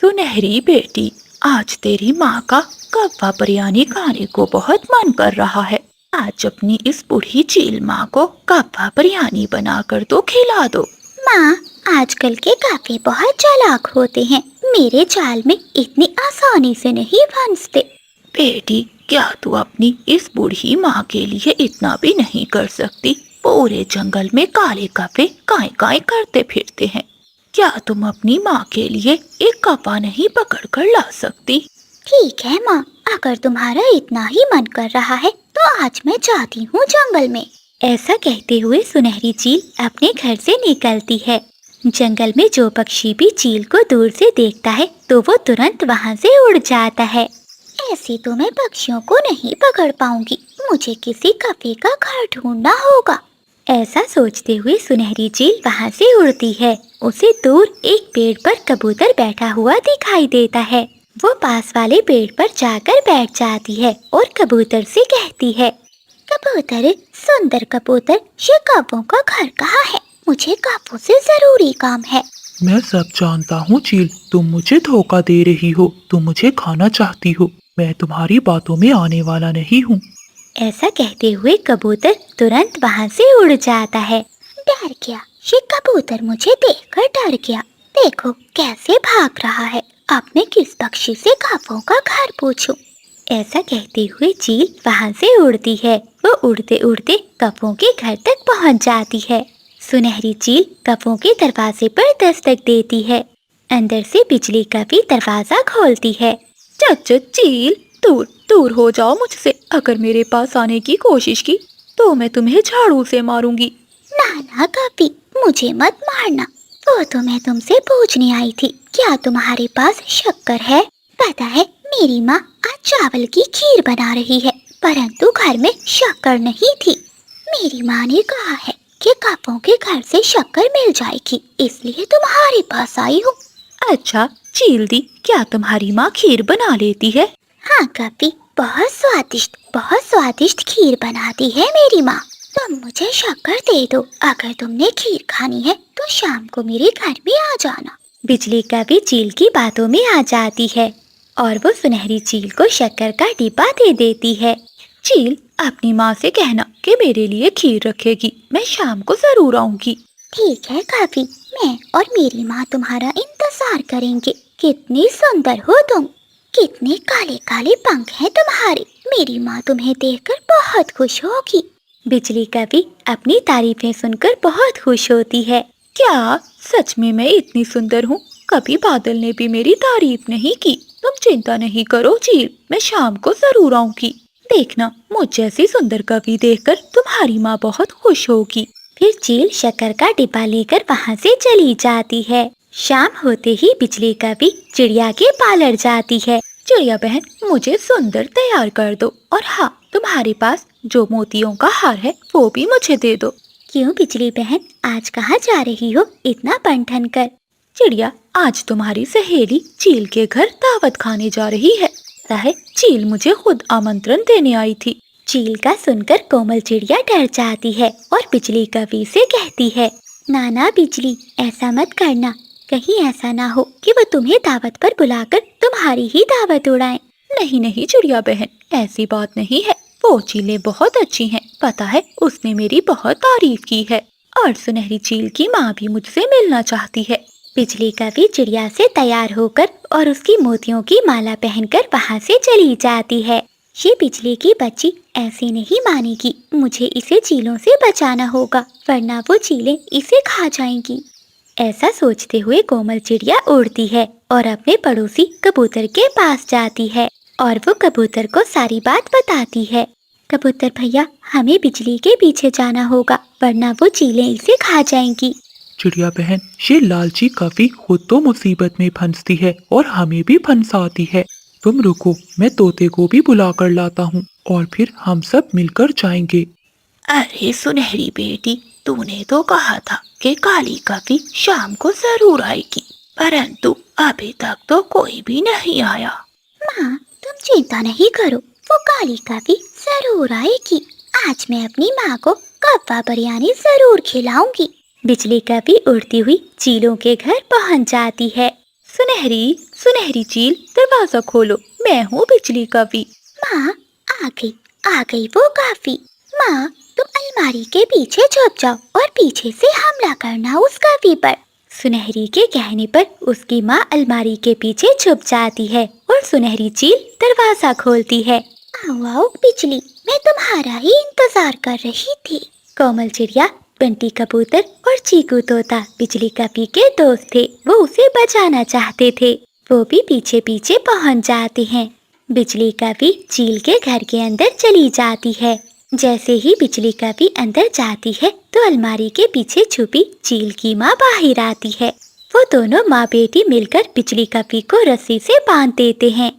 सुनहरी बेटी, आज तेरी माँ का कव्वा बिरयानी खाने को बहुत मन कर रहा है। आज अपनी इस बूढ़ी चील माँ को कव्वा बिरयानी बनाकर तो खिला दो। माँ, आजकल के काफी बहुत चालाक होते हैं। मेरे जाल में इतनी आसानी से नहीं फंसते। बेटी, क्या तू अपनी इस बूढ़ी माँ के लिए इतना भी नहीं कर सकती? पूरे जंगल में काले कव्वे काय काय करते फिरते हैं। क्या तुम अपनी माँ के लिए एक कव्वा नहीं पकड़ कर ला सकती? ठीक है माँ, अगर तुम्हारा इतना ही मन कर रहा है तो आज मैं जाती हूँ जंगल में। ऐसा कहते हुए सुनहरी चील अपने घर से निकलती है। जंगल में जो पक्षी भी चील को दूर से देखता है तो वो तुरंत वहाँ से उड़ जाता है। ऐसे तो मैं पक्षियों को नहीं पकड़ पाऊंगी, मुझे किसी कव्वे का घर ढूंढना होगा। ऐसा सोचते हुए सुनहरी चील वहाँ से उड़ती है। उसे दूर एक पेड़ पर कबूतर बैठा हुआ दिखाई देता है। वो पास वाले पेड़ पर जाकर बैठ जाती है और कबूतर से कहती है, कबूतर, सुंदर कबूतर, ये कौवों का घर कहाँ है? मुझे कौवों से जरूरी काम है। मैं सब जानता हूँ चील, तुम मुझे धोखा दे रही हो। तुम मुझे खाना चाहती हो। मैं तुम्हारी बातों में आने वाला नहीं हूँ। ऐसा कहते हुए कबूतर तुरंत वहाँ से उड़ जाता है। डर गया, ये कबूतर मुझे देखकर डर गया। देखो कैसे भाग रहा है। अब मैं किस पक्षी से कौवों का घर पूछूं? ऐसा कहते हुए चील वहाँ से उड़ती है। वो उड़ते उड़ते कौवों के घर तक पहुँच जाती है। सुनहरी चील कौवों के दरवाजे पर दस्तक देती है। अंदर से बिजली का भी दरवाजा खोलती है। चच चील, दूर दूर हो जाओ मुझसे। अगर मेरे पास आने की कोशिश की तो मैं तुम्हें झाड़ू से मारूंगी। नाना कभी मुझे मत मारना। वो तो मैं तुमसे पूछने आई थी, क्या तुम्हारे पास शक्कर है? पता है मेरी माँ आज चावल की खीर बना रही है, परंतु घर में शक्कर नहीं थी। मेरी माँ ने कहा है कि कौवों के घर से शक्कर मिल जाएगी, इसलिए तुम्हारे पास आई हूँ। अच्छा चील दी, क्या तुम्हारी माँ खीर बना लेती है? हाँ कभी, बहुत स्वादिष्ट खीर बनाती है मेरी माँ। तुम मुझे शक्कर दे दो। अगर तुमने खीर खानी है तो शाम को मेरे घर में आ जाना। बिजली का भी चील की बातों में आ जाती है और वो सुनहरी चील को शक्कर का डिब्बा दे देती है। चील, अपनी माँ से कहना कि मेरे लिए खीर रखेगी। मैं शाम को जरूर आऊंगी। ठीक है काफी, मैं और मेरी माँ तुम्हारा इंतजार करेंगे। कितनी सुंदर हो तुम, कितने काले काले पंख हैं तुम्हारे। मेरी माँ तुम्हें देखकर बहुत खुश होगी। बिजली का भी अपनी तारीफें सुनकर बहुत खुश होती है। क्या सच में मैं इतनी सुंदर हूँ? कभी बादल ने भी मेरी तारीफ नहीं की। तुम चिंता नहीं करो चील, मैं शाम को जरूर आऊंगी। देखना, मुझ जैसी सुंदर कवि देखकर तुम्हारी माँ बहुत खुश होगी। फिर चील शक्कर का डिब्बा लेकर वहाँ से चली जाती है। शाम होते ही बिजली का भी चिड़िया के पार्लर जाती है। चिड़िया बहन, मुझे सुंदर तैयार कर दो। और हाँ, तुम्हारे पास जो मोतियों का हार है वो भी मुझे दे दो। क्यों बिजली बहन, आज कहाँ जा रही हो इतना बन ठन कर? चिड़िया, आज तुम्हारी सहेली चील के घर दावत खाने जा रही है। लगता है चील मुझे खुद आमंत्रण देने आई थी। चील का सुनकर कोमल चिड़िया डर जाती है और बिजली कवि से कहती है, नाना बिजली, ऐसा मत करना। कहीं ऐसा ना हो कि वो तुम्हें दावत पर बुलाकर तुम्हारी ही दावत उड़ाएं। नहीं नहीं चिड़िया बहन, ऐसी बात नहीं है। वो चीलें बहुत अच्छी हैं। पता है, उसने मेरी बहुत तारीफ की है। और सुनहरी चील की माँ भी मुझसे मिलना चाहती है। बिजली कवि चिड़िया से तैयार होकर और उसकी मोतियों की माला पहनकर वहाँ से चली जाती है। ये बिजली की बच्ची ऐसी नहीं मानेगी। मुझे इसे चीलों से बचाना होगा, वरना वो चीलें इसे खा जाएंगी। ऐसा सोचते हुए कोमल चिड़िया उड़ती है और अपने पड़ोसी कबूतर के पास जाती है और वो कबूतर को सारी बात बताती है। कबूतर भैया, हमें बिजली के पीछे जाना होगा, वरना वो चीलें इसे खा जाएंगी। चिड़िया बहन, ये लालची कवि खुद तो मुसीबत में फंसती है और हमें भी फंसाती है। तुम रुको, मैं तोते को भी बुला कर लाता हूँ और फिर हम सब मिलकर जाएंगे। अरे सुनहरी बेटी, तूने तो कहा था कि काली कवि शाम को जरूर आएगी, परंतु अभी तक तो कोई भी नहीं आया। माँ, तुम चिंता नहीं करो, वो काली कवि जरूर आएगी। आज मैं अपनी माँ को कव्वा बिरयानी जरूर खिलाऊंगी। बिजली कवि उड़ती हुई चीलों के घर पहुँच जाती है। सुनहरी सुनहरी चील, दरवाजा खोलो, मैं हूँ बिजली कवि। माँ, आ गई वो काफी। माँ, तुम अलमारी के पीछे छुप जाओ और पीछे से हमला करना उस काफी पर। सुनहरी के कहने पर उसकी माँ अलमारी के पीछे छुप जाती है और सुनहरी चील दरवाजा खोलती है। आओ आओ बिजली, मैं तुम्हारा ही इंतजार कर रही थी। कोमल चिड़िया, बंटी कबूतर और चीकू तोता बिजली कवि के दोस्त थे। वो उसे बचाना चाहते थे। वो भी पीछे पीछे पहुंच जाते हैं। बिजली कवि चील के घर के अंदर चली जाती है। जैसे ही बिजली कवि अंदर जाती है तो अलमारी के पीछे छुपी चील की माँ बाहर आती है। वो दोनों माँ बेटी मिलकर बिजली कवि को रस्सी से बांध देते हैं।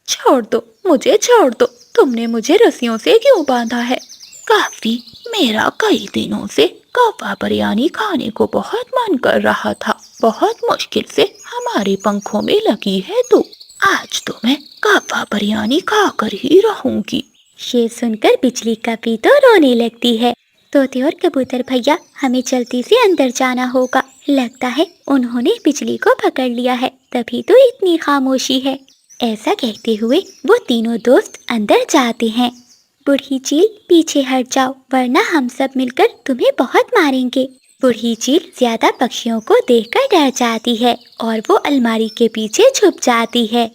छोड़ दो, मुझे छोड़ दो, तुमने मुझे रस्सियों से क्यों बांधा है? काफी, मेरा कई दिनों से कौवा बिरयानी खाने को बहुत मन कर रहा था। बहुत मुश्किल से हमारे पंखों में लगी है तो आज तो मैं कौवा बिरयानी खाकर ही रहूंगी। ये सुनकर बिजली कवि तो रोने लगती है। तोते और कबूतर भैया, हमें जल्दी से अंदर जाना होगा। लगता है उन्होंने बिजली को पकड़ लिया है, तभी तो इतनी खामोशी है। ऐसा कहते हुए वो तीनों दोस्त अंदर जाते हैं। बूढ़ी चील, पीछे हट जाओ, वरना हम सब मिलकर तुम्हें बहुत मारेंगे। बूढ़ी चील ज्यादा पक्षियों को देखकर डर जाती है और वो अलमारी के पीछे छुप जाती है।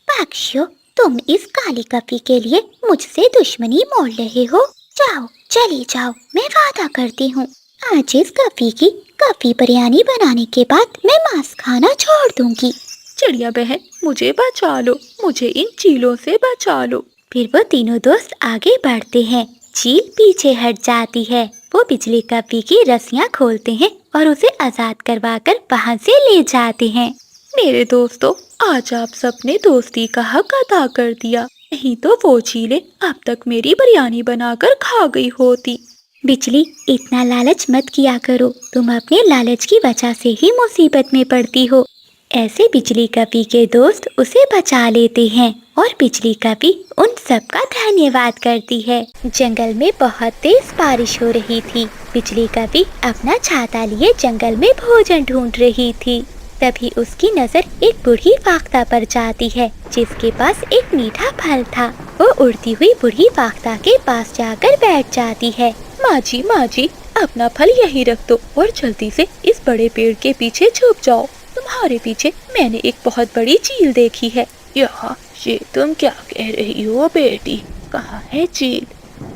पक्षियों, तुम इस काली कपी के लिए मुझसे दुश्मनी मोल रहे हो। जाओ, चली जाओ, मैं वादा करती हूँ आज इस कपी की कपी बिरयानी बनाने के बाद मैं मांस खाना छोड़ दूंगी। चिड़िया बहन, मुझे बचा लो, मुझे इन चीलों से बचा लो। फिर वो तीनों दोस्त आगे बढ़ते हैं। चील पीछे हट जाती है। वो बिजली कपी की रस्सियाँ खोलते हैं और उसे आजाद करवाकर वहाँ से ले जाते हैं। मेरे दोस्तों, आज आप सबने दोस्ती का हक अदा कर दिया, नहीं तो वो चीलें अब तक मेरी बिरयानी बनाकर खा गई होती। बिजली, इतना लालच मत किया करो, तुम अपने लालच की वजह से ही मुसीबत में पड़ती हो। ऐसे बिजली कवि के दोस्त उसे बचा लेते हैं और बिजली कवि उन सब का धन्यवाद करती है। जंगल में बहुत तेज बारिश हो रही थी। बिजली कवि अपना छाता लिए जंगल में भोजन ढूंढ रही थी। तभी उसकी नजर एक बूढ़ी फाख्ता पर जाती है, जिसके पास एक मीठा फल था। वो उड़ती हुई बूढ़ी फाख्ता के पास जाकर बैठ जाती है। माँ जी, अपना फल यहीं रख दो और जल्दी से इस बड़े पेड़ के पीछे छुप जाओ। तुम्हारे पीछे मैंने एक बहुत बड़ी चील देखी है। ये तुम क्या कह रही हो बेटी? कहाँ है चील?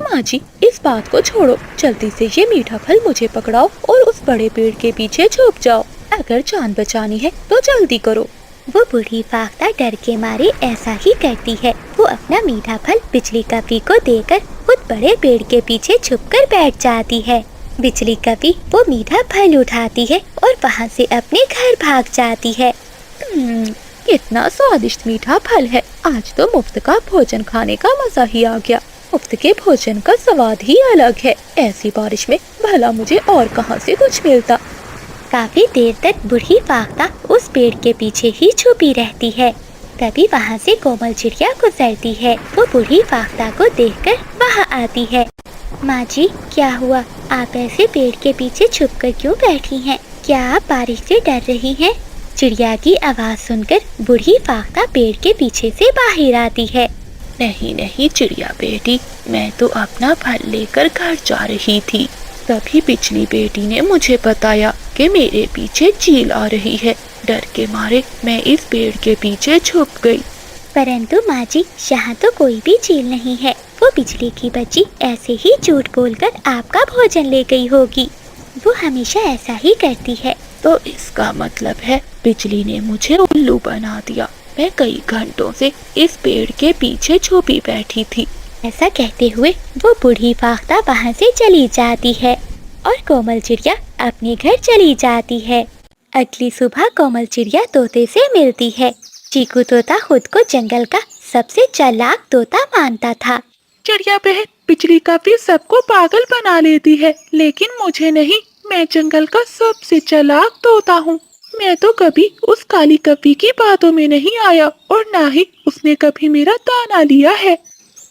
माँ जी, इस बात को छोड़ो, जल्दी से ये मीठा फल मुझे पकड़ाओ और उस बड़े पेड़ के पीछे छुप जाओ। अगर जान बचानी है तो जल्दी करो। वो बूढ़ी फाख्ता डर के मारे ऐसा ही करती है। वो अपना मीठा फल बिजली कवि को देकर खुद बड़े पेड़ के पीछे छुपकर बैठ जाती है। बिजली कवि वो मीठा फल उठाती है और वहाँ से अपने घर भाग जाती है। कितना स्वादिष्ट मीठा फल है। आज तो मुफ्त का भोजन खाने का मजा ही आ गया। मुफ्त के भोजन का स्वाद ही अलग है। ऐसी बारिश में भला मुझे और कहाँ से कुछ मिलता। काफी देर तक बूढ़ी फाख्ता उस पेड़ के पीछे ही छुपी रहती है। तभी वहाँ से कोमल चिड़िया गुजरती है। वो बूढ़ी फाख्ता को देखकर वहाँ आती है। माँ जी, क्या हुआ? आप ऐसे पेड़ के पीछे छुपकर क्यों बैठी हैं? क्या आप बारिश से डर रही हैं? चिड़िया की आवाज सुनकर बूढ़ी फाख्ता पेड़ के पीछे से बाहर आती है। नहीं चिड़िया बेटी, मैं तो अपना फल लेकर घर जा रही थी। तभी बिजली बेटी ने मुझे बताया कि मेरे पीछे चील आ रही है। डर के मारे मैं इस पेड़ के पीछे छुप गई। परंतु माँ जी, यहाँ तो कोई भी चील नहीं है। वो बिजली की बच्ची ऐसे ही झूठ बोलकर आपका भोजन ले गई होगी। वो हमेशा ऐसा ही करती है। तो इसका मतलब है बिजली ने मुझे उल्लू बना दिया। मैं कई घंटों से इस पेड़ के पीछे छुपी बैठी थी। ऐसा कहते हुए वो बूढ़ी फाख्ता वहाँ से चली जाती है और कोमल चिड़िया अपने घर चली जाती है। अगली सुबह कोमल चिड़िया तोते से मिलती है। चीकू तोता खुद को जंगल का सबसे चालाक तोता मानता था। चिड़िया बहन, बिजली कवि सबको पागल बना लेती है, लेकिन मुझे नहीं। मैं जंगल का सबसे चालाक तोता हूँ। मैं तो कभी उस काली कवि की बातों में नहीं आया और ना ही उसने कभी मेरा दाना लिया है।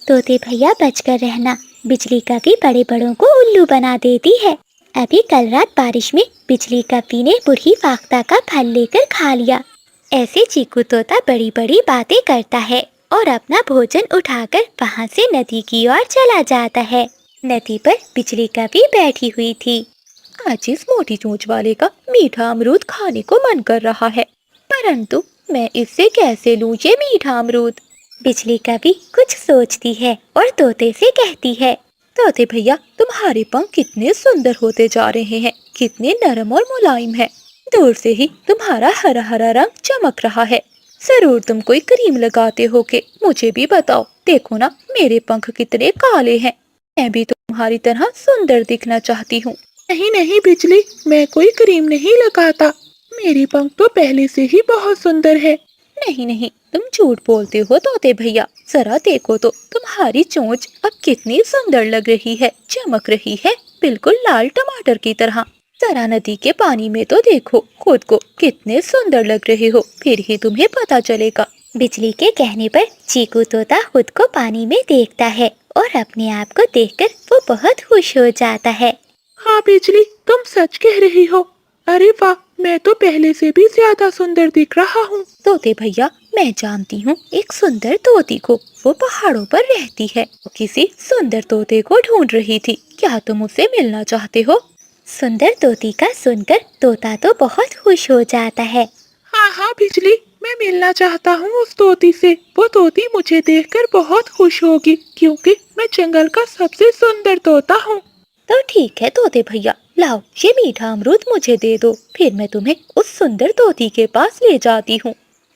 तोते भैया बचकर रहना, बिजली कवि बड़े बड़ों को उल्लू बना देती है। अभी कल रात बारिश में बिजली कवि ने बूढ़ी फाख्ता का फल लेकर खा लिया। ऐसे चीकू तोता बड़ी बड़ी बातें करता है और अपना भोजन उठाकर वहाँ से नदी की ओर चला जाता है। नदी पर बिजली कभी बैठी हुई थी। आज इस मोटी चोंच वाले का मीठा अमरूद खाने को मन कर रहा है, परंतु मैं इससे कैसे लूं ये मीठा अमरूद। बिजली कभी कुछ सोचती है और तोते से कहती है, तोते भैया, तुम्हारे पंख कितने सुंदर होते जा रहे हैं, कितने नरम और मुलायम है। दूर से ही तुम्हारा हरा हरा रंग चमक रहा है। जरूर तुम कोई क्रीम लगाते हो के, मुझे भी बताओ। देखो ना, मेरे पंख कितने काले हैं। मैं भी तुम्हारी तरह सुंदर दिखना चाहती हूँ। नहीं नहीं बिजली, मैं कोई क्रीम नहीं लगाता। मेरे पंख तो पहले से ही बहुत सुंदर है। नहीं नहीं, तुम झूठ बोलते हो तोते भैया। जरा देखो तो, तुम्हारी चोंच अब कितनी सुंदर लग रही है, चमक रही है, बिल्कुल लाल टमाटर की तरह। जरा नदी के पानी में तो देखो खुद को, कितने सुंदर लग रहे हो, फिर ही तुम्हें पता चलेगा। बिजली के कहने पर चीकू तोता खुद को पानी में देखता है और अपने आप को देखकर वो बहुत खुश हो जाता है। हाँ बिजली, तुम सच कह रही हो। अरे वाह, मैं तो पहले से भी ज्यादा सुंदर दिख रहा हूँ। तोते भैया, मैं जानती हूँ एक सुंदर तोती को, वो पहाड़ों पर रहती है। वो किसी सुंदर तोते को ढूंढ रही थी। क्या तुम उससे मिलना चाहते हो? सुंदर तोती का सुनकर तोता तो बहुत खुश हो जाता है। हाँ हाँ बिजली, मैं मिलना चाहता हूँ उस तोती से। वो तोती मुझे देखकर बहुत खुश होगी, क्योंकि मैं जंगल का सबसे सुंदर तोता हूँ। तो ठीक है तोते भैया, लाओ ये मीठा अमरूद मुझे दे दो, फिर मैं तुम्हें उस सुंदर तोती के पास ले जाती हूँ।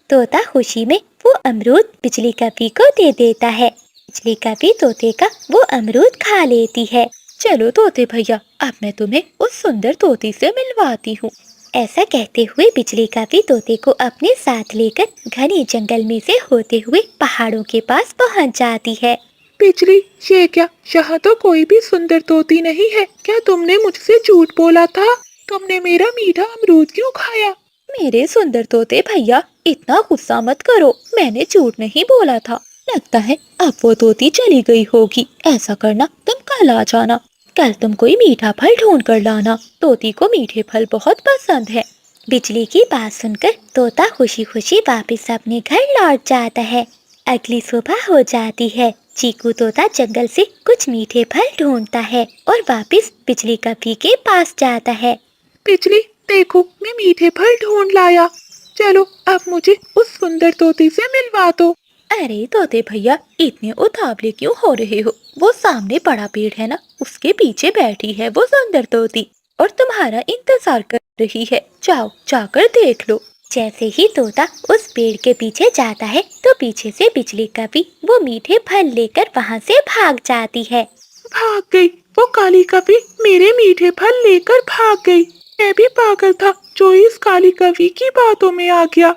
तोता खुशी में वो अमरूद बिजली कपी को दे देता है। बिजली कपी तोते का वो अमरूद खा लेती है। चलो तोते भैया, अब मैं तुम्हें उस सुंदर तोती से मिलवाती हूँ। ऐसा कहते हुए बिजली कपी तोते को अपने साथ लेकर घने जंगल में से होते हुए पहाड़ों के पास पहुँच जाती है। बिजली, ये क्या, यहाँ तो कोई भी सुंदर तोती नहीं है। क्या तुमने मुझसे झूठ बोला था? तुमने मेरा मीठा अमरूद क्यों खाया? मेरे सुंदर तोते भैया, इतना गुस्सा मत करो, मैंने झूठ नहीं बोला था। लगता है अब वो तोती चली गई होगी। ऐसा करना, तुम कल आ जाना। कल तुम कोई मीठा फल ढूंढ कर लाना। तोती को मीठे फल बहुत पसंद है। बिजली की बात सुनकर तोता खुशी खुशी वापस अपने घर लौट जाता है। अगली सुबह हो जाती है। चीकू तोता जंगल से कुछ मीठे फल ढूंढता है और वापस बिजली कपी के पास जाता है। बिजली, देखो मैं मीठे फल ढूंढ लाया। चलो अब मुझे उस सुंदर तोती से मिलवा दो। अरे तोते भैया, इतने उतावले क्यों हो रहे हो? वो सामने बड़ा पेड़ है ना, उसके पीछे बैठी है वो सुंदर तोती और तुम्हारा इंतजार कर रही है। जाओ, जाकर देख लो। जैसे ही तोता उस पेड़ के पीछे जाता है तो पीछे से बिजली कपी वो मीठे फल लेकर वहाँ से भाग जाती है। भाग गई, वो काली कवि मेरे मीठे फल लेकर भाग गई। मैं भी पागल था जो इस काली कवि की बातों में आ गया।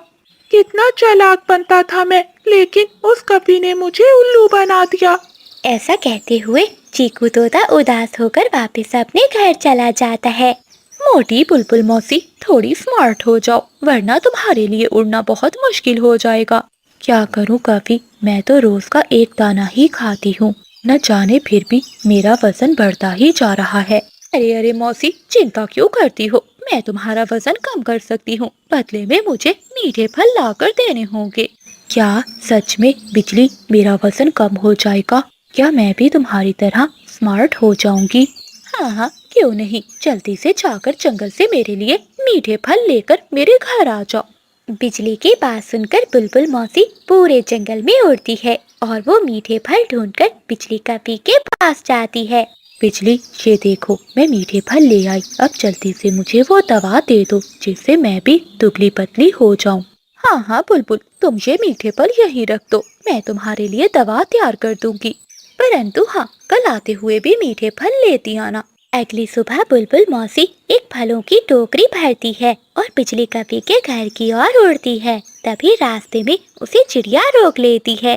कितना चालाक बनता था मैं, लेकिन उस कवि ने मुझे उल्लू बना दिया। ऐसा कहते हुए चीकू तोता उदास होकर वापस अपने घर चला जाता है। मोटी बुलबुल मौसी, थोड़ी स्मार्ट हो जाओ, वरना तुम्हारे लिए उड़ना बहुत मुश्किल हो जाएगा। क्या करूं कवि, मैं तो रोज का एक दाना ही खाती हूँ, न जाने फिर भी मेरा वजन बढ़ता ही जा रहा है। अरे अरे मौसी, चिंता क्यों करती हो? मैं तुम्हारा वजन कम कर सकती हूँ, बदले में मुझे मीठे फल लाकर देने होंगे। क्या सच में बिजली, मेरा वजन कम हो जाएगा? क्या मैं भी तुम्हारी तरह स्मार्ट हो जाऊंगी? हाँ हाँ, क्यों नहीं। जल्दी से जाकर जंगल से मेरे लिए मीठे फल लेकर मेरे घर आ जाओ। बिजली की बात सुनकर बुलबुल मौसी पूरे जंगल में उड़ती है और वो मीठे फल ढूंढकर बिजली कपी के पास जाती है। बिजली, ये देखो मैं मीठे फल ले आई। अब जल्दी से मुझे वो दवा दे दो, जिससे मैं भी दुबली पतली हो जाऊं। हाँ हाँ बुलबुल, तुम ये मीठे फल यहीं रख दो, मैं तुम्हारे लिए दवा तैयार कर दूंगी। परंतु हाँ, कल आते हुए भी मीठे फल लेती आना। अगली सुबह बुलबुल मौसी एक फलों की टोकरी भरती है और बिजली कपी के घर की ओर उड़ती है। तभी रास्ते में उसे चिड़िया रोक लेती है।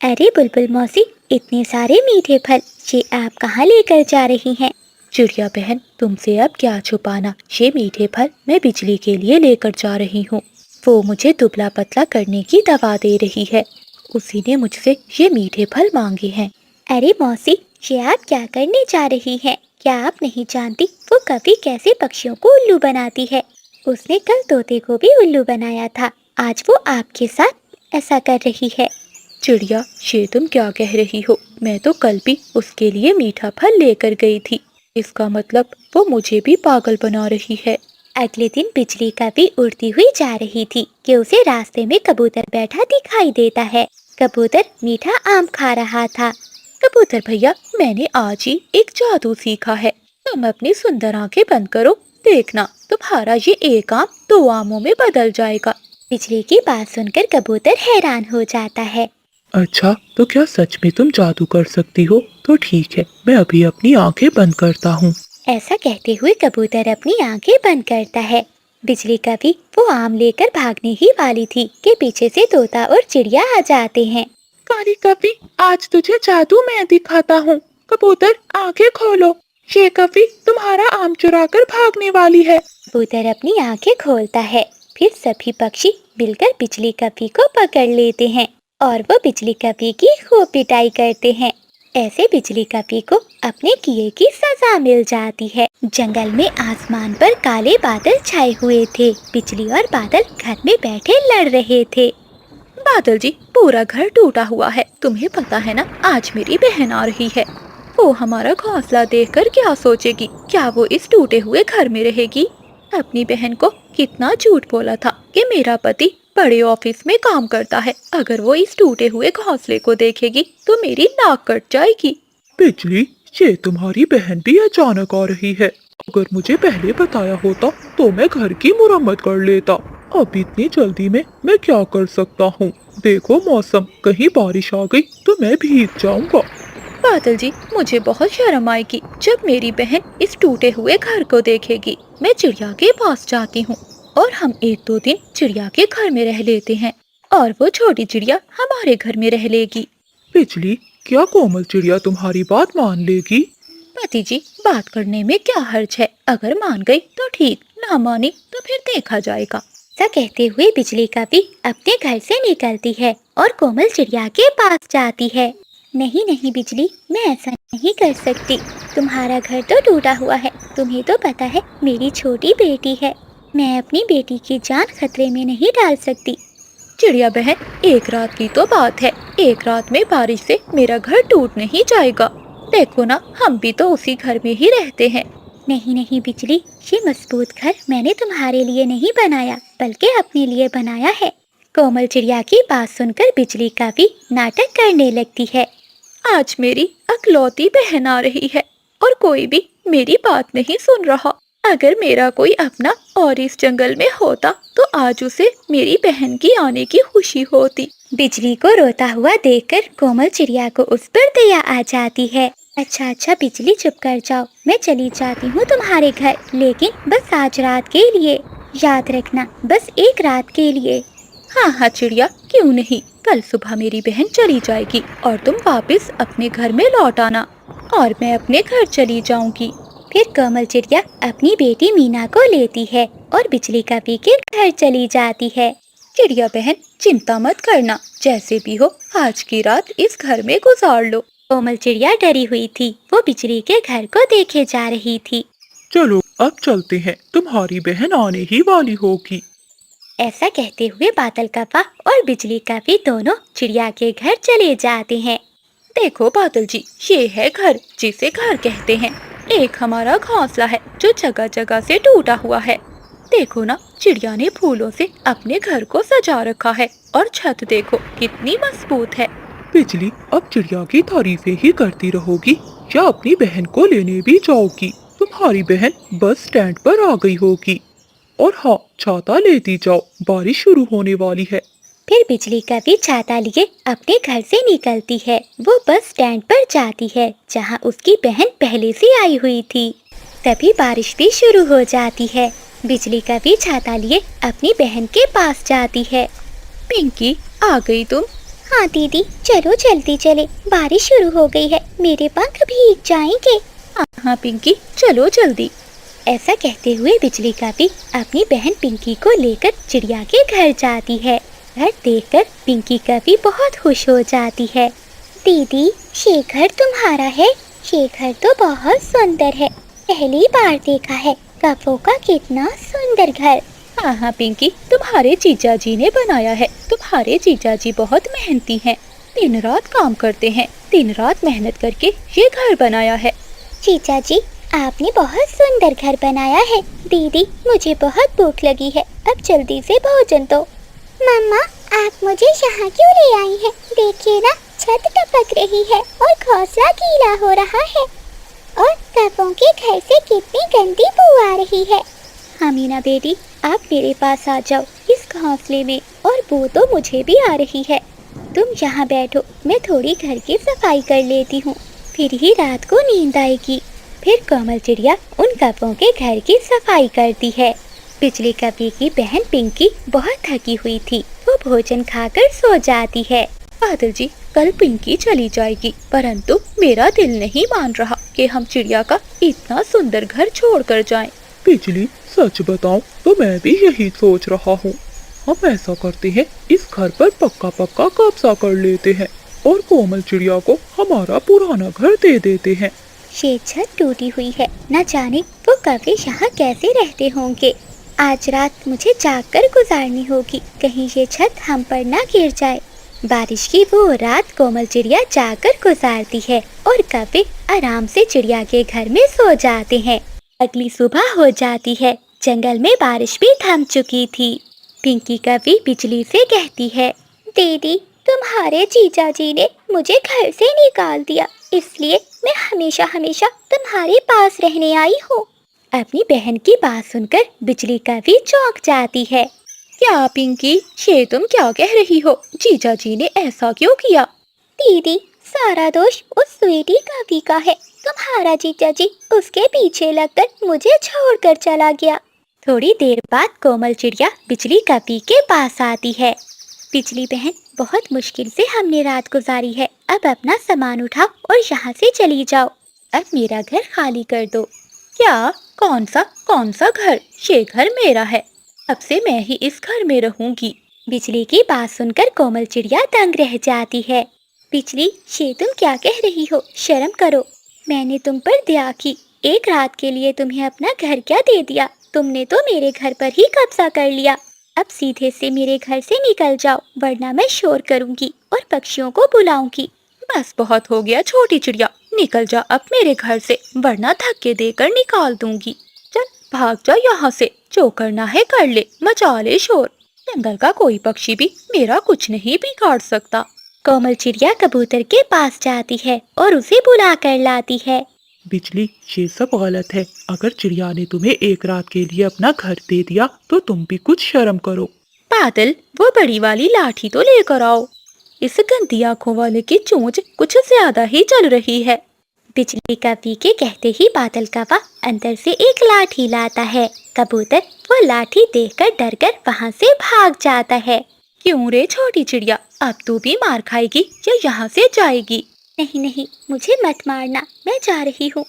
अरे बुलबुल मौसी, इतने सारे मीठे फल ये आप कहाँ लेकर जा रही हैं? चिड़िया बहन, तुमसे अब क्या छुपाना, ये मीठे फल मैं बिजली के लिए लेकर जा रही हूँ। वो मुझे दुबला पतला करने की दवा दे रही है, उसी ने मुझसे ये मीठे फल मांगे हैं। अरे मौसी, ये आप क्या करने जा रही हैं? क्या आप नहीं जानती वो कभी कैसे पक्षियों को उल्लू बनाती है? उसने कल तोते को भी उल्लू बनाया था। आज वो आपके साथ ऐसा कर रही है। चिड़िया, ये तुम क्या कह रही हो? मैं तो कल भी उसके लिए मीठा फल लेकर गई थी। इसका मतलब वो मुझे भी पागल बना रही है। अगले दिन बिजली कभी उड़ती हुई जा रही थी कि उसे रास्ते में कबूतर बैठा दिखाई देता है। कबूतर मीठा आम खा रहा था। कबूतर भैया, मैंने आज ही एक जादू सीखा है। तुम अपनी सुंदर आंखें बंद करो, देखना तुम्हारा ये एक आम 2 आमों में बदल जाएगा। बिजली की बात सुनकर कबूतर हैरान हो जाता है। अच्छा, तो क्या सच में तुम जादू कर सकती हो? तो ठीक है, मैं अभी अपनी आंखें बंद करता हूँ। ऐसा कहते हुए कबूतर अपनी आंखें बंद करता है। बिजली कभी वो आम लेकर भागने ही वाली थी कि पीछे से तोता और चिड़िया आ जाते हैं। काली कभी, आज तुझे जादू मैं दिखाता हूँ। कबूतर, आंखें खोलो। ये कभी तुम्हारा आम चुरा कर भागने वाली है। कबूतर अपनी आंखें खोलता है। फिर सभी पक्षी मिलकर बिजली कभी को पकड़ लेते हैं और वो बिजली कभी की खूब पिटाई करते हैं। ऐसे बिजली कभी को अपने किए की सजा मिल जाती है। जंगल में आसमान पर काले बादल छाए हुए थे। बिजली और बादल घर में बैठे लड़ रहे थे। बादल जी, पूरा घर टूटा हुआ है। तुम्हें पता है ना, आज मेरी बहन आ रही है। वो हमारा घोंसला देखकर क्या सोचेगी? क्या वो इस टूटे हुए घर में रहेगी? अपनी बहन को कितना झूठ बोला था कि मेरा पति बड़े ऑफिस में काम करता है। अगर वो इस टूटे हुए घोंसले को देखेगी तो मेरी नाक कट जाएगी। बिजली, ये तुम्हारी बहन भी अचानक आ रही है। अगर मुझे पहले बताया होता तो मैं घर की मुरम्मत कर लेता। अब इतनी जल्दी में मैं क्या कर सकता हूँ? देखो मौसम, कहीं बारिश आ गई तो मैं भीग जाऊंगा। बादल जी, मुझे बहुत शर्म आएगी जब मेरी बहन इस टूटे हुए घर को देखेगी। मैं चिड़िया के पास जाती हूँ और हम 1-2 दिन चिड़िया के घर में रह लेते हैं और वो छोटी चिड़िया हमारे घर में रह लेगी। बिजली, क्या कोमल चिड़िया तुम्हारी बात मान लेगी? पति जी, बात करने में क्या हर्ज है? अगर मान गई तो ठीक, ना मानी तो फिर देखा जाएगा। ऐसा कहते हुए बिजली कभी अपने घर से निकलती है और कोमल चिड़िया के पास जाती है। नहीं नहीं बिजली, मैं ऐसा नहीं कर सकती। तुम्हारा घर तो टूटा हुआ है। तुम्हें तो पता है मेरी छोटी बेटी है। मैं अपनी बेटी की जान खतरे में नहीं डाल सकती। चिड़िया बहन, एक रात की तो बात है। एक रात में बारिश से मेरा घर टूट नहीं जाएगा। देखो ना, हम भी तो उसी घर में ही रहते हैं। नहीं नहीं बिजली, ये मजबूत घर मैंने तुम्हारे लिए नहीं बनाया बल्कि अपने लिए बनाया है। कोमल चिड़िया की बात सुनकर बिजली का भी नाटक करने लगती है। आज मेरी अकलौती बहन आ रही है और कोई भी मेरी बात नहीं सुन रहा। अगर मेरा कोई अपना और इस जंगल में होता तो आज उसे मेरी बहन की आने की खुशी होती। बिजली को रोता हुआ देखकर कोमल चिड़िया को उस पर दया आ जाती है। अच्छा अच्छा बिजली, चुप कर जाओ। मैं चली जाती हूँ तुम्हारे घर, लेकिन बस आज रात के लिए। याद रखना, बस एक रात के लिए। हाँ हाँ चिड़िया, क्यों नहीं। कल सुबह मेरी बहन चली जाएगी और तुम वापस अपने घर में लौट आना और मैं अपने घर चली जाऊंगी। फिर कोमल चिड़िया अपनी बेटी मीना को लेती है और बिजली कभी के घर चली जाती है। चिड़िया बहन, चिंता मत करना, जैसे भी हो आज की रात इस घर में गुजार लो। कोमल चिड़िया डरी हुई थी। वो बिजली के घर को देखे जा रही थी। चलो अब चलते हैं, तुम्हारी बहन आने ही वाली होगी। ऐसा कहते हुए बादल कप्पा और बिजली कभी दोनों चिड़िया के घर चले जाते हैं। देखो बादल जी, ये है घर जिसे घर कहते हैं। एक हमारा घोंसला है जो जगह जगह से टूटा हुआ है। देखो ना, चिड़िया ने फूलों से अपने घर को सजा रखा है और छत देखो कितनी मजबूत है। बिजली, अब चिड़िया की तारीफें ही करती रहोगी या अपनी बहन को लेने भी जाओगी? तुम्हारी बहन बस स्टैंड पर आ गई होगी। और हाँ, छाता लेती जाओ, बारिश शुरू होने वाली है। फिर बिजली कभी छाता लिए अपने घर से निकलती है। वो बस स्टैंड पर जाती है जहाँ उसकी बहन पहले से आई हुई थी। तभी बारिश भी शुरू हो जाती है। बिजली कभी छाता लिए अपनी बहन के पास जाती है। पिंकी, आ गई तुम? हाँ दीदी, चलो जल्दी चले, बारिश शुरू हो गई है, मेरे पंख भीग जाएंगे। हाँ पिंकी, चलो जल्दी। ऐसा कहते हुए बिजली कभी अपनी बहन पिंकी को लेकर चिड़िया के घर जाती है। घर देखकर पिंकी कभी बहुत खुश हो जाती है। दीदी, ये घर तुम्हारा है? ये घर तो बहुत सुंदर है, पहली बार देखा है। कपो का कितना सुंदर घर। हाँ हाँ पिंकी, तुम्हारे जीजा जी ने बनाया है। तुम्हारे जीजा जी बहुत मेहनती हैं, दिन रात काम करते हैं, दिन रात मेहनत करके ये घर बनाया है। जीजा जी, आपने बहुत सुंदर घर बनाया है। दीदी, मुझे बहुत भूख लगी है, अब जल्दी से भोजन दो। मम्मा, आप मुझे यहाँ क्यों ले आई हैं? देखिए ना, छत टपक रही है और घोंसला गीला हो रहा है और कपों के घर से कितनी गंदी बू आ रही है। हमीना बेटी, आप मेरे पास आ जाओ इस घोंसले में, और बू तो मुझे भी आ रही है। तुम यहाँ बैठो, मैं थोड़ी घर की सफाई कर लेती हूँ, फिर ही रात को नींद आएगी। फिर कोमल चिड़िया उन कपों के घर की सफाई करती है। पिछले कपी की बहन पिंकी बहुत थकी हुई थी, वो भोजन खाकर सो जाती है। बादल जी, कल पिंकी चली जाएगी, परंतु मेरा दिल नहीं मान रहा कि हम चिड़िया का इतना सुंदर घर छोड़कर जाएं। बिजली, सच बताऊं तो मैं भी यही सोच रहा हूँ। हम ऐसा करते हैं, इस घर पर पक्का पक्का कब्जा कर लेते हैं और कोमल चिड़िया को हमारा पुराना घर दे देते हैं। ये छत टूटी हुई है, न जाने वो कभी यहाँ कैसे रहते होंगे। आज रात मुझे जागकर गुजारनी होगी, कहीं ये छत हम पर ना गिर जाए। बारिश की वो रात कोमल चिड़िया जाकर गुजारती है और कभी आराम से चिड़िया के घर में सो जाते हैं। अगली सुबह हो जाती है, जंगल में बारिश भी थम चुकी थी। पिंकी कभी बिजली से कहती है, दीदी, तुम्हारे जीजा जी ने मुझे घर से निकाल दिया, इसलिए मैं हमेशा हमेशा तुम्हारे पास रहने आई हूँ। अपनी बहन की बात सुनकर बिजली कभी चौंक जाती है। क्या पिंकी, ये तुम क्या कह रही हो? जीजा जी ने ऐसा क्यों किया? दीदी, सारा दोष उस स्वीटी कभी का है। तुम्हारा जीजा जी उसके पीछे लगकर मुझे छोड़कर चला गया। थोड़ी देर बाद कोमल चिड़िया बिजली कपी के पास आती है। बिजली बहन, बहुत मुश्किल से हमने रात गुजारी है, अब अपना सामान उठाओ और यहाँ से चली जाओ। अब मेरा घर खाली कर दो। क्या? कौन सा घर? ये घर मेरा है, अब से मैं ही इस घर में रहूंगी। बिजली की बात सुनकर कोमल चिड़िया दंग रह जाती है। बिजली, ये तुम क्या कह रही हो? शर्म करो। मैंने तुम पर दया की, एक रात के लिए तुम्हें अपना घर क्या दे दिया? तुमने तो मेरे घर पर ही कब्जा कर लिया। अब सीधे से मेरे घर से निकल जाओ, वरना मैं शोर करूंगी और पक्षियों को बुलाऊंगी। बस बहुत हो गया छोटी चिड़िया, निकल जा अब मेरे घर से, वरना धक्के देकर निकाल दूंगी। चल भाग जा यहाँ से, जो करना है कर ले, मचा ले शोर। जंगल का कोई पक्षी भी मेरा कुछ नहीं बिगाड़ सकता। कोमल चिड़िया कबूतर के पास जाती है और उसे बुला कर लाती है। बिजली, ये सब गलत है। अगर चिड़िया ने तुम्हें एक रात के लिए अपना घर दे दिया तो तुम भी कुछ शर्म करो। बादल, वो बड़ी वाली लाठी तो लेकर आओ। इस गंदी आंखों वाले की चोंच कुछ ज्यादा ही चल रही है। बिजली कपी के कहते ही बादल कौवा अंदर से एक लाठी लाता है। कबूतर वो लाठी देखकर डरकर वहाँ से भाग जाता है। क्यों रे छोटी चिड़िया, अब तू भी मार खाएगी या यहाँ से जाएगी? नहीं नहीं, मुझे मत मारना, मैं जा रही हूँ।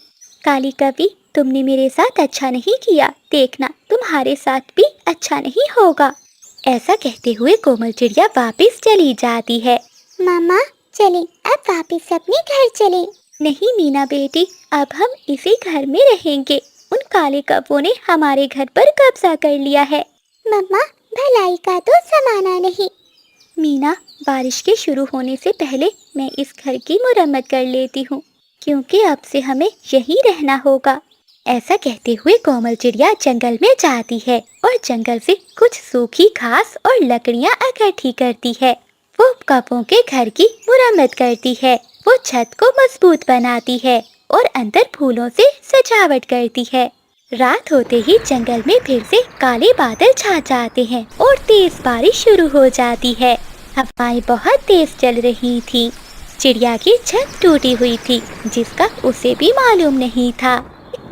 काली कवि, तुमने मेरे साथ अच्छा नहीं किया, देखना तुम्हारे साथ भी अच्छा नहीं होगा। ऐसा कहते हुए कोमल चिड़िया वापस चली जाती है। मामा, चलें, अब वापस अपने घर चलें। नहीं मीना बेटी, अब हम इसी घर में रहेंगे। उन काले कौवों ने हमारे घर पर कब्जा कर लिया है। मम्मा, भलाई का तो जमाना नहीं। मीना, बारिश के शुरू होने से पहले मैं इस घर की मुरम्मत कर लेती हूँ, क्योंकि अब से हमें यहीं रहना होगा। ऐसा कहते हुए कोमल चिड़िया जंगल में जाती है और जंगल से कुछ सूखी घास और लकड़ियाँ इकट्ठी करती है। वो कौवों के घर की मुरम्मत करती है, वो छत को मजबूत बनाती है और अंदर फूलों से सजावट करती है। रात होते ही जंगल में फिर से काले बादल छा जाते हैं और तेज बारिश शुरू हो जाती है। हवाएं बहुत तेज चल रही थी। चिड़िया की छत टूटी हुई थी, जिसका उसे भी मालूम नहीं था।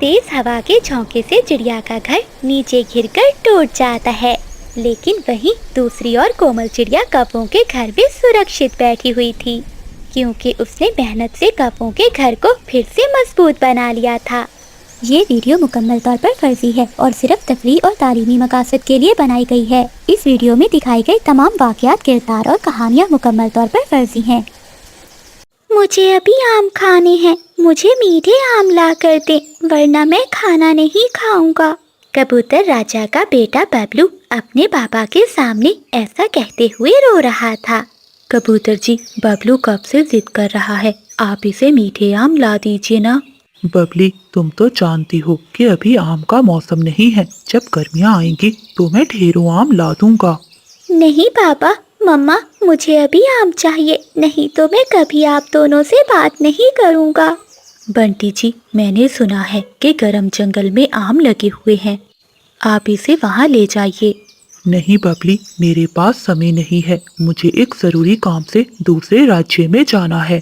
तेज हवा के झोंके से चिड़िया का घर नीचे गिरकर टूट जाता है, लेकिन वहीं दूसरी ओर कोमल चिड़िया कौवों के घर में सुरक्षित बैठी हुई थी, क्योंकि उसने मेहनत से कौवों के घर को फिर से मजबूत बना लिया था। ये वीडियो मुकम्मल तौर पर फर्जी है और सिर्फ तफरीह और तालीमी मकासद के लिए बनाई गई है। इस वीडियो में दिखाई गई तमाम वाक़यात, किरदार और कहानियाँ मुकम्मल तौर पर फर्जी हैं। मुझे अभी आम खाने हैं, मुझे मीठे आम ला कर दे, वरना मैं खाना नहीं खाऊंगा। कबूतर राजा का बेटा बबलू अपने पापा के सामने ऐसा कहते हुए रो रहा था। कबूतर जी, बबलू कब से जिद कर रहा है, आप इसे मीठे आम ला दीजिए ना। बबली, तुम तो जानती हो कि अभी आम का मौसम नहीं है। जब गर्मियाँ आएंगी तो मैं ढेरों आम ला दूंगा। नहीं पापा, मम्मा मुझे अभी आम चाहिए, नहीं तो मैं कभी आप दोनों से बात नहीं करूँगा। बंटी जी, मैंने सुना है कि गर्म जंगल में आम लगे हुए हैं, आप इसे वहाँ ले जाइए। नहीं बबली, मेरे पास समय नहीं है। मुझे एक जरूरी काम से दूसरे राज्य में जाना है।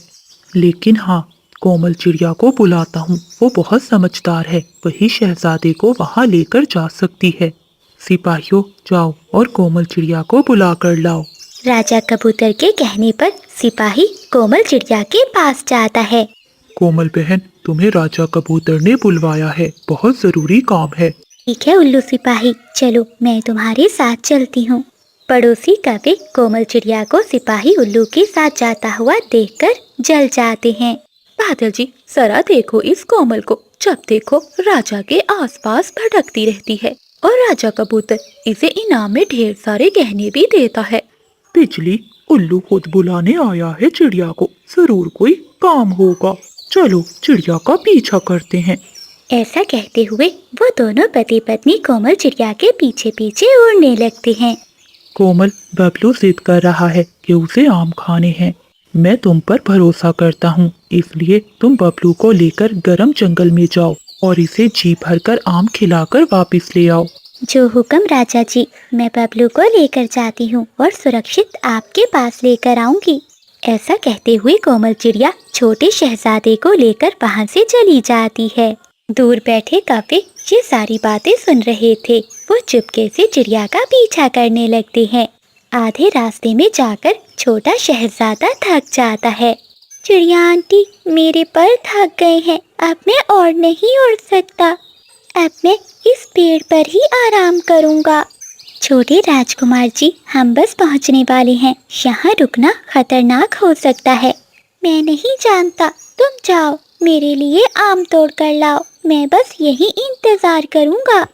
लेकिन हाँ, कोमल चिड़िया को बुलाता हूँ, वो बहुत समझदार है, वही शहजादे को वहाँ लेकर जा सकती है। सिपाहियों, जाओ और कोमल चिड़िया को बुला कर लाओ। राजा कबूतर के कहने पर सिपाही कोमल चिड़िया के पास जाता है। कोमल बहन, तुम्हें राजा कबूतर ने बुलवाया है, बहुत जरूरी काम है। ठीक है उल्लू सिपाही, चलो मैं तुम्हारे साथ चलती हूँ। पड़ोसी कौवे कोमल चिड़िया को सिपाही उल्लू के साथ जाता हुआ देखकर जल जाते हैं। बादल जी, जरा देखो इस कोमल को, जब देखो राजा के आसपास भटकती रहती है और राजा कबूतर इसे इनाम में ढेर सारे गहने भी देता है। बिजली, उल्लू खुद बुलाने आया है चिड़िया को, जरूर कोई काम होगा। चलो चिड़िया का पीछा करते हैं। ऐसा कहते हुए वो दोनों पति पत्नी कोमल चिड़िया के पीछे पीछे उड़ने लगते हैं। कोमल, बबलू जिद कर रहा है कि उसे आम खाने हैं। मैं तुम पर भरोसा करता हूँ, इसलिए तुम बबलू को लेकर गर्म जंगल में जाओ और इसे जी भरकर आम खिलाकर वापस ले आओ। जो हुक्म राजा जी, मैं बबलू को लेकर जाती हूँ और सुरक्षित आपके पास लेकर आऊंगी। ऐसा कहते हुए कोमल चिड़िया छोटे शहजादे को लेकर वहाँ से चली जाती है। दूर बैठे कौवे ये सारी बातें सुन रहे थे। वो चुपके से चिड़िया का पीछा करने लगते हैं। आधे रास्ते में जाकर छोटा शहजादा थक जाता है। चिड़िया आंटी, मेरे पर थक गए हैं, अब मैं और नहीं उड़ सकता, अब मैं इस पेड़ पर ही आराम करूँगा। छोटे राजकुमार जी, हम बस पहुँचने वाले हैं, यहाँ रुकना खतरनाक हो सकता है। मैं नहीं जानता, तुम जाओ, मेरे लिए आम तोड़ कर लाओ, मैं बस यही इंतजार करूँगा।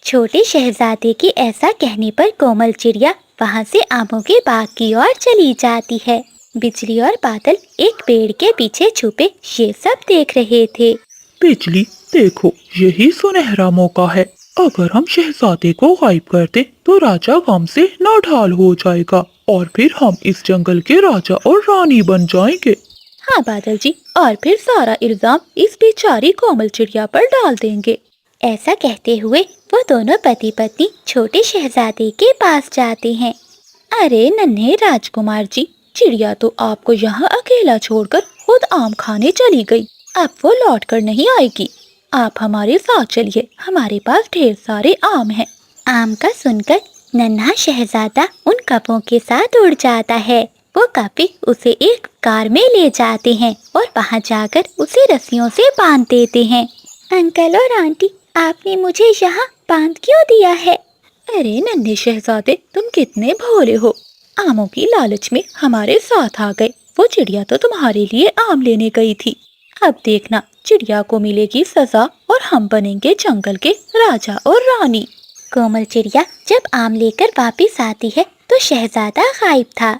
छोटे शहजादे के ऐसा कहने पर कोमल चिड़िया वहाँ से आमों के बाग की ओर चली जाती है। बिजली और बादल एक पेड़ के पीछे छुपे ये सब देख रहे थे। बिजली, देखो यही सुनहरा मौका है। अगर हम शहजादे को गायब कर दें तो राजा गम से नाढाल हो जाएगा और फिर हम इस जंगल के राजा और रानी बन जाएंगे। हाँ बादल जी, और फिर सारा इल्जाम इस बेचारी कोमल चिड़िया पर डाल देंगे। ऐसा कहते हुए वो दोनों पति पत्नी छोटे शहजादे के पास जाते हैं। अरे नन्हे राजकुमार जी, चिड़िया तो आपको यहाँ अकेला छोड़कर खुद आम खाने चली गई, अब वो लौट कर नहीं आएगी। आप हमारे साथ चलिए, हमारे पास ढेर सारे आम हैं। आम का सुनकर नन्हा शहजादा उन कौवों के साथ उड़ जाता है। वो कौवे उसे एक कार में ले जाते हैं और वहाँ जाकर उसे रस्सियों से बांध देते हैं। अंकल और आंटी, आपने मुझे यहाँ बांध क्यों दिया है? अरे नन्हे शहजादे, तुम कितने भोले हो, आमों की लालच में हमारे साथ आ गए। वो चिड़िया तो तुम्हारे लिए आम लेने गई थी, अब देखना चिड़िया को मिलेगी सजा और हम बनेंगे जंगल के राजा और रानी। कोमल चिड़िया जब आम लेकर वापस आती है तो शहजादा गायब था।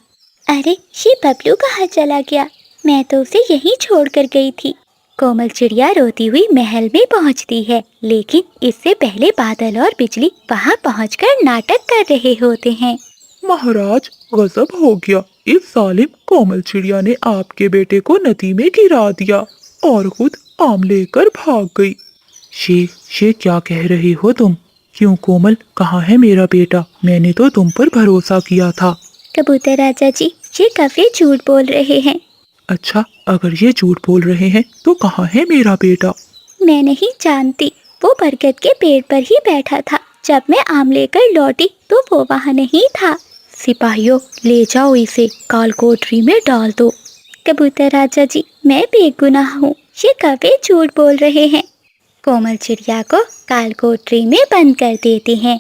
अरे ये बबलू कहाँ चला गया? मैं तो उसे यहीं छोड़कर गई थी। कोमल चिड़िया रोती हुई महल में पहुँचती है, लेकिन इससे पहले बादल और बिजली वहाँ पहुँचकर नाटक कर रहे होते हैं। महाराज, गजब हो गया, इस जालिम कोमल चिड़िया ने आपके बेटे को नदी में गिरा दिया और खुद आम लेकर भाग गई। ये क्या कह रही हो तुम? क्यों कोमल, कहाँ है मेरा बेटा? मैंने तो तुम पर भरोसा किया था। कबूतर राजा जी, ये कौवे झूठ बोल रहे हैं। अच्छा, अगर ये झूठ बोल रहे हैं तो कहाँ है मेरा बेटा? मैं नहीं जानती, वो बरगद के पेड़ पर ही बैठा था। जब मैं आम लेकर लौटी तो वो वहाँ नहीं था। सिपाहियों, ले जाओ इसे, कालकोठरी में डाल दो। कबूतर राजा जी, मैं बेगुनाह हूँ, ये कौवे झूठ बोल रहे हैं। कोमल चिड़िया को कालकोठरी में बंद कर देते हैं।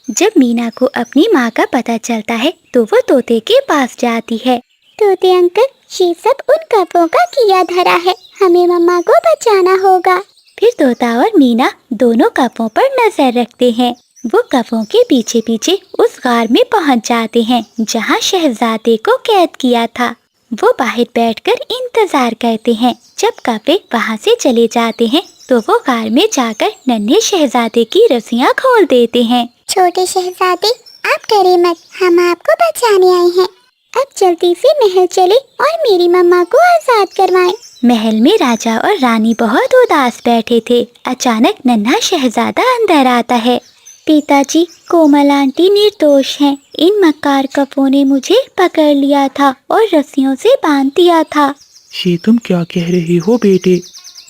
जब मीना को अपनी माँ का पता चलता है तो वो तोते के पास जाती है। तोते अंकल, ये सब उन कौवों का किया धरा है, हमें मम्मा को बचाना होगा। फिर तोता और मीना दोनों कौवों पर नजर रखते हैं। वो कौवों के पीछे पीछे उस गार में पहुंच जाते हैं जहां शहजादे को कैद किया था। वो बाहर बैठकर इंतजार करते हैं। जब कौवे वहां से चले जाते हैं तो वो गार में जाकर नन्हे शहजादे की रस्सियां खोल देते हैं। छोटे शहजादे, आप डरे मत, हम आपको बचाने आए हैं। अब जल्दी से महल चले और मेरी मम्मा को आजाद करवाएं। महल में राजा और रानी बहुत उदास बैठे थे। अचानक नन्हा शहजादा अंदर आता है। पिताजी, कोमल आंटी निर्दोष हैं। इन मक्कार कौवों ने मुझे पकड़ लिया था और रस्सियों से बांध दिया था। ये तुम क्या कह रहे हो बेटे?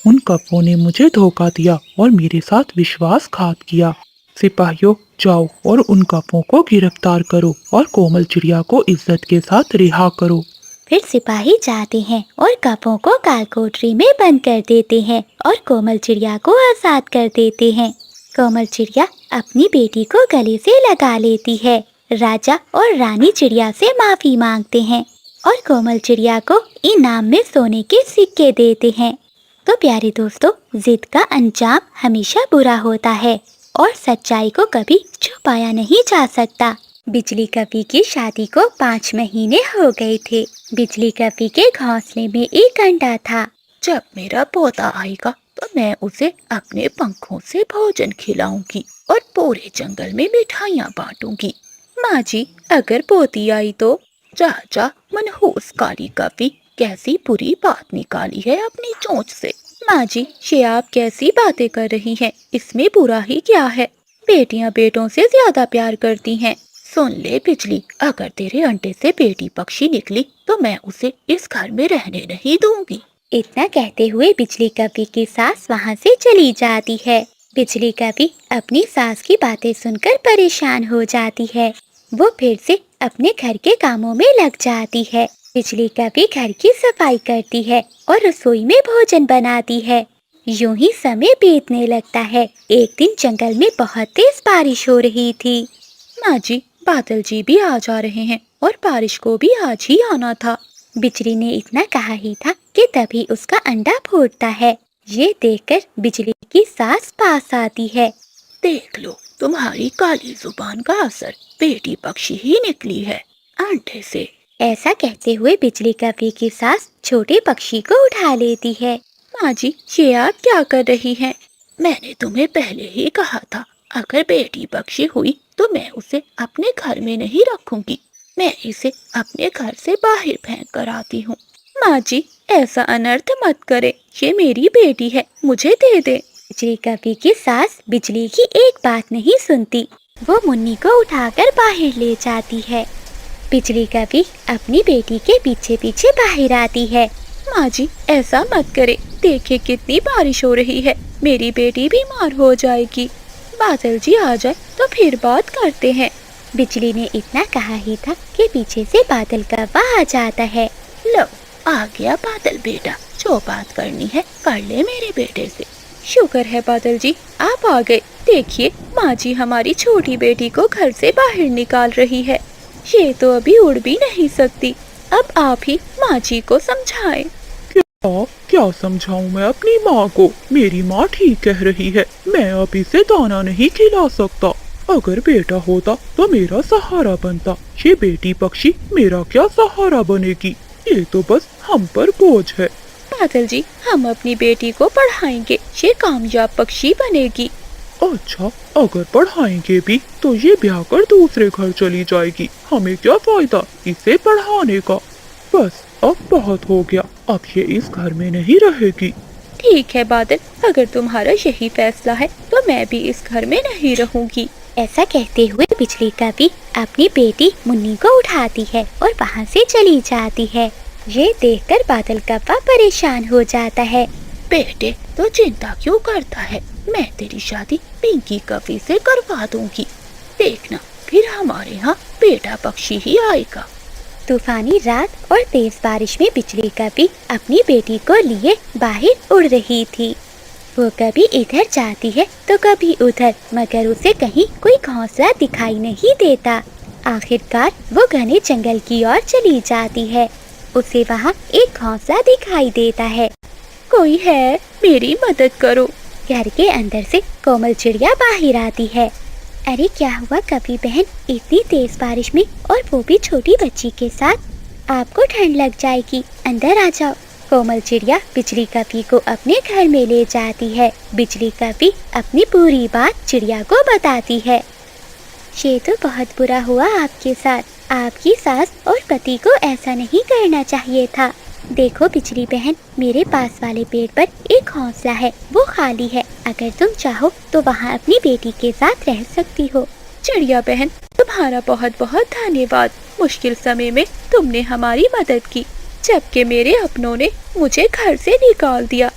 उन कौवों ने मुझे धोखा दिया और मेरे साथ विश्वासघात किया। सिपाहियों, जाओ और उन कौवों को गिरफ्तार करो और कोमल चिड़िया को इज्जत के साथ रिहा करो। फिर सिपाही जाते हैं और कौवों को कालकोठरी में बंद कर देते हैं और कोमल चिड़िया को आजाद कर देते हैं। कोमल चिड़िया अपनी बेटी को गले से लगा लेती है। राजा और रानी चिड़िया से माफी मांगते हैं और कोमल चिड़िया को इनाम में सोने के सिक्के देते हैं। तो प्यारे दोस्तों, जिद का अंजाम हमेशा बुरा होता है और सच्चाई को कभी छुपाया नहीं जा सकता। बिजली कवि की शादी को 5 महीने हो गए थे। बिजली कवि के घोंसले में एक अंडा था। जब मेरा पोता आएगा तो मैं उसे अपने पंखों से भोजन खिलाऊंगी और पूरे जंगल में मिठाइयाँ बांटूंगी। माँ जी, अगर पोती आई तो? जा जा मनहूस काली कवि, कैसी बुरी बात निकाली है अपनी चोंच से। माँ जी, ये आप कैसी बातें कर रही हैं? इसमें बुरा ही क्या है? बेटियां बेटों से ज्यादा प्यार करती हैं। सुन ले बिजली, अगर तेरे अंडे से बेटी पक्षी निकली तो मैं उसे इस घर में रहने नहीं दूंगी। इतना कहते हुए बिजली कवि की सास वहाँ से चली जाती है। बिजली कवि अपनी सास की बातें सुनकर परेशान हो जाती है। वो फिर से अपने घर के कामों में लग जाती है। बिजली कवि घर की सफाई करती है और रसोई में भोजन बनाती है। यूं ही समय बीतने लगता है। एक दिन जंगल में बहुत तेज बारिश हो रही थी। माँ जी, बादल जी भी आ जा रहे हैं और बारिश को भी आज ही आना था। बिजली ने इतना कहा ही था कि तभी उसका अंडा फूटता है। ये देखकर बिजली की सास पास आती है। देख लो, तुम्हारी काली जुबान का असर, बेटी पक्षी ही निकली है अंडे से। ऐसा कहते हुए बिजली कवि की सास छोटे पक्षी को उठा लेती है। माँ जी, ये आप क्या कर रही हैं? मैंने तुम्हें पहले ही कहा था, अगर बेटी पक्षी हुई तो मैं उसे अपने घर में नहीं रखूंगी। मैं इसे अपने घर से बाहर फेंक कर आती हूँ। माँ जी, ऐसा अनर्थ मत करे, ये मेरी बेटी है, मुझे दे दे। बिजली कवि की सास बिजली की एक बात नहीं सुनती। वो मुन्नी को उठाकर बाहर ले जाती है। बिजली कवि अपनी बेटी के पीछे पीछे बाहर आती है। माँ जी, ऐसा मत करे, देखिए कितनी बारिश हो रही है, मेरी बेटी बीमार हो जाएगी। बादल जी आ जाए तो फिर बात करते हैं। बिजली ने इतना कहा ही था कि पीछे से बादल कौवा आ जाता है। लो, आ गया बादल बेटा, जो बात करनी है कर ले मेरे बेटे से। शुक्र है बादल जी, आप आ गए। देखिए, माँ जी हमारी छोटी बेटी को घर से बाहर निकाल रही है। ये तो अभी उड़ भी नहीं सकती। अब आप ही माँ जी को समझाएं। क्या समझाऊं मैं अपनी माँ को? मेरी माँ ठीक कह रही है, मैं अब इसे दाना नहीं खिला सकता। अगर बेटा होता तो मेरा सहारा बनता। ये बेटी पक्षी मेरा क्या सहारा बनेगी? ये तो बस हम पर बोझ है। बादल जी, हम अपनी बेटी को पढ़ाएंगे, ये कामयाब पक्षी बनेगी। अच्छा, अगर पढ़ाएंगे भी तो ये ब्याह कर दूसरे घर चली जाएगी। हमें क्या फायदा इसे पढ़ाने का? बस अब बहुत हो गया, अब ये इस घर में नहीं रहेगी। ठीक है बादल, अगर तुम्हारा यही फैसला है तो मैं भी इस घर में नहीं रहूंगी। ऐसा कहते हुए बिजली कवि अपनी बेटी मुन्नी को उठाती है और वहाँ से चली जाती है। ये देखकर बादल कौवा परेशान हो जाता है। बेटे, तो चिंता क्यों करता है? मैं तेरी शादी पिंकी कवि से करवा दूंगी। देखना, फिर हमारे यहाँ बेटा पक्षी ही आएगा। तूफानी रात और तेज बारिश में बिजली कवि अपनी बेटी को लिए बाहर उड़ रही थी। वो कभी इधर जाती है तो कभी उधर, मगर उसे कहीं कोई घोंसला दिखाई नहीं देता। आखिरकार वो घने जंगल की ओर चली जाती है। उसे वहाँ एक घोंसला दिखाई देता है। कोई है, मेरी मदद करो। घर के अंदर से कोमल चिड़िया बाहर आती है। अरे क्या हुआ कभी बहन, इतनी तेज बारिश में और वो भी छोटी बच्ची के साथ? आपको ठंड लग जाएगी, अंदर आ जाओ। कोमल चिड़िया बिजली कपी को अपने घर में ले जाती है। बिजली कपी अपनी पूरी बात चिड़िया को बताती है। ये तो बहुत बुरा हुआ आपके साथ, आपकी सास और पति को ऐसा नहीं करना चाहिए था। देखो बिजली बहन, मेरे पास वाले पेड़ पर एक घोंसला है, वो खाली है। अगर तुम चाहो तो वहाँ अपनी बेटी के साथ रह सकती हो। चिड़िया बहन, तुम्हारा बहुत बहुत धन्यवाद। मुश्किल समय में तुमने हमारी मदद की, जबकि मेरे अपनों ने मुझे घर से निकाल दिया।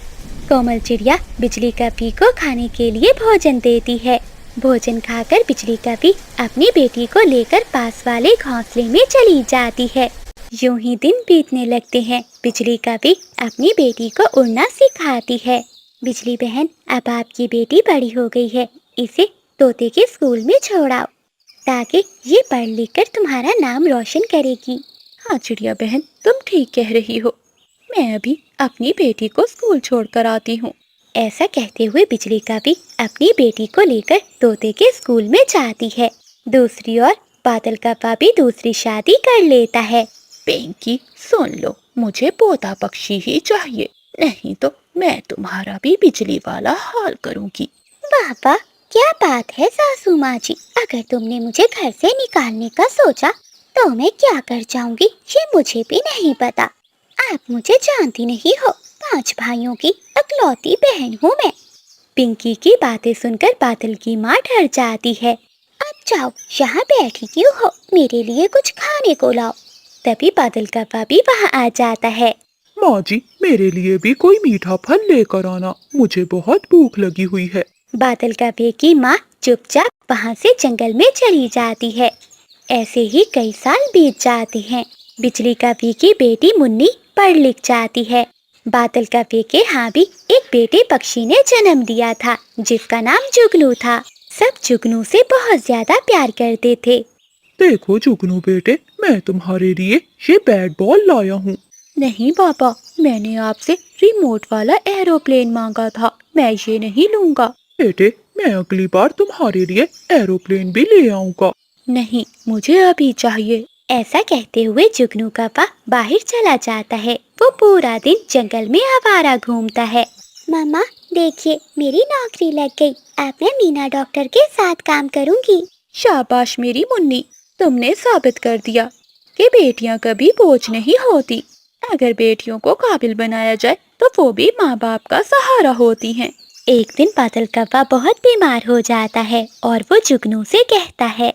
कोमल चिड़िया बिजली कपी को खाने के लिए भोजन देती है। भोजन खाकर बिजली कपी अपनी बेटी को लेकर पास वाले घोंसले में चली जाती है। यूं ही दिन बीतने लगते हैं। बिजली कपी अपनी बेटी को उड़ना सिखाती है। बिजली बहन, अब आपकी बेटी बड़ी हो गई है, इसे तोते के स्कूल में छोड़ाओ ताकि ये पढ़ लिख कर तुम्हारा नाम रोशन करेगी। हाँ चिड़िया बहन, तुम ठीक कह रही हो। मैं अभी अपनी बेटी को स्कूल छोड़कर आती हूँ। ऐसा कहते हुए बिजली कपी अपनी बेटी को लेकर तोते के स्कूल में जाती है। दूसरी ओर बादल कप्पा भी दूसरी शादी कर लेता है। पिंकी सुन लो, मुझे पोता पक्षी ही चाहिए, नहीं तो मैं तुम्हारा भी बिजली वाला हाल करूँगी। पापा, क्या बात है सासू माँ जी, अगर तुमने मुझे घर से निकालने का सोचा तो मैं क्या कर जाऊंगी ये मुझे भी नहीं पता। आप मुझे जानती नहीं हो, 5 भाइयों की इकलौती बहन हूँ मैं। पिंकी की बातें सुनकर बादल की माँ डर जाती है। अब जाओ, यहाँ बैठी क्यों हो, मेरे लिए कुछ खाने को लाओ। तभी बादल कप्पा भी वहाँ आ जाता है। माँ जी, मेरे लिए भी कोई मीठा फल लेकर आना, मुझे बहुत भूख लगी हुई है। बादल कप्पे की माँ चुपचाप वहाँ से जंगल में चली जाती है। ऐसे ही कई साल बीत जाते हैं। बिजली कपी की बेटी मुन्नी पढ़ लिख जाती है। बादल कप्पे के यहाँ भी एक बेटे पक्षी ने जन्म दिया था, जिसका नाम जुगनू था। सब जुगनू से बहुत ज्यादा प्यार करते थे। देखो जुगनू बेटे, मैं तुम्हारे लिए ये बैट बॉल लाया हूँ। नहीं पापा, मैंने आपसे रिमोट वाला एरोप्लेन मांगा था, मैं ये नहीं लूँगा। बेटे, मैं अगली बार तुम्हारे लिए एरोप्लेन भी ले आऊँगा। नहीं, मुझे अभी चाहिए। ऐसा कहते हुए जुगनू कप्पा बाहर चला जाता है। वो पूरा दिन जंगल में आवारा घूमता है। मम्मा देखिए, मेरी नौकरी लग गई, अब मैं मीना डॉक्टर के साथ काम करूंगी। शाबाश मेरी मुन्नी, तुमने साबित कर दिया कि बेटियां कभी बोझ नहीं होती। अगर बेटियों को काबिल बनाया जाए तो वो भी माँ बाप का सहारा होती हैं। एक दिन बादल कप्पा बहुत बीमार हो जाता है और वो जुगनू से कहता है,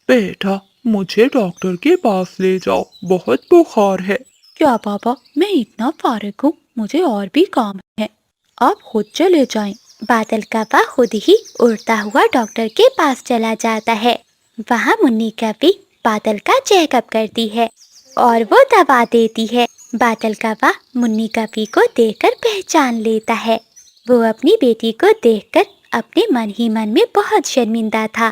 बेटा, मुझे डॉक्टर के पास ले जाओ, बहुत बुखार है। क्या पापा, मैं इतना फारिग हूँ, मुझे और भी काम है, आप खुद चले जाएं। बादल कप्पा खुद ही उड़ता हुआ डॉक्टर के पास चला जाता है। वहाँ मुन्नी कपी बादल का चेकअप करती है और वो दवा देती है। बादल कप्पा मुन्नी कपी को देखकर पहचान लेता है। वो अपनी बेटी को देखकर अपने मन ही मन में बहुत शर्मिंदा था।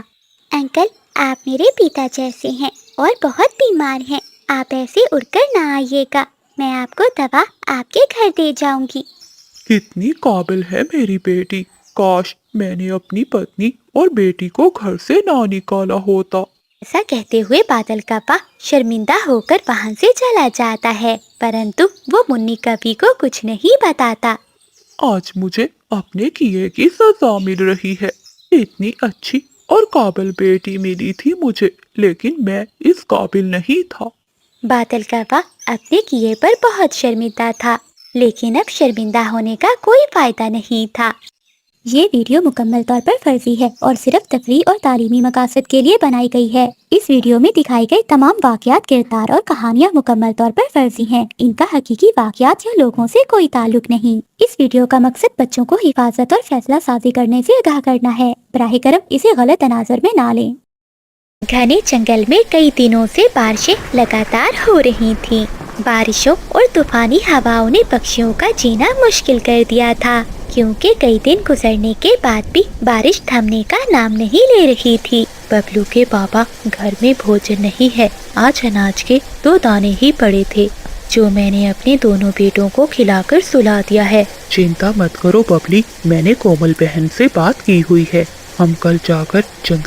अंकल, आप मेरे पिता जैसे हैं और बहुत बीमार हैं, आप ऐसे उड़कर ना आइएगा, मैं आपको दवा आपके घर दे जाऊंगी। कितनी काबिल है मेरी बेटी, काश मैंने अपनी पत्नी और बेटी को घर से ना निकाला होता। ऐसा कहते हुए बादल कप्पा शर्मिंदा होकर वहाँ से चला जाता है, परंतु वो मुन्नी कपी को कुछ नहीं बताता। आज मुझे अपने किए की सजा मिल रही है। इतनी अच्छी और काबिल बेटी मिली थी मुझे, लेकिन मैं इस काबिल नहीं था। बादल कप्पा अपने किए पर बहुत शर्मिंदा था, लेकिन अब शर्मिंदा होने का कोई फायदा नहीं था। ये वीडियो मुकम्मल तौर पर फर्जी है और सिर्फ तफरीह और तालीमी मकासद के लिए बनाई गई है। इस वीडियो में दिखाए गए तमाम वाक़यात, किरदार और कहानियाँ मुकम्मल तौर पर फर्जी हैं। इनका हकीकी वाक़यात या लोगों से कोई ताल्लुक नहीं। इस वीडियो का मकसद बच्चों को हिफाजत और फैसला साजी करने से आगाह करना है। बराह करम इसे गलत तनाज़ुर में ना लें। घने जंगल में कई दिनों से बारिशें लगातार हो रही थीं। बारिशों और तूफानी हवाओं ने पक्षियों का जीना मुश्किल कर दिया था, क्योंकि कई दिन गुजरने के बाद भी बारिश थमने का नाम नहीं ले रही थी। बबलू के पापा, घर में भोजन नहीं है, आज अनाज के 2 दाने ही पड़े थे, जो मैंने अपने दोनों बेटों को खिलाकर सुला दिया है। चिंता मत करो बबली, मैंने कोमल बहन से बात की हुई है, हम कल जाकर जंगल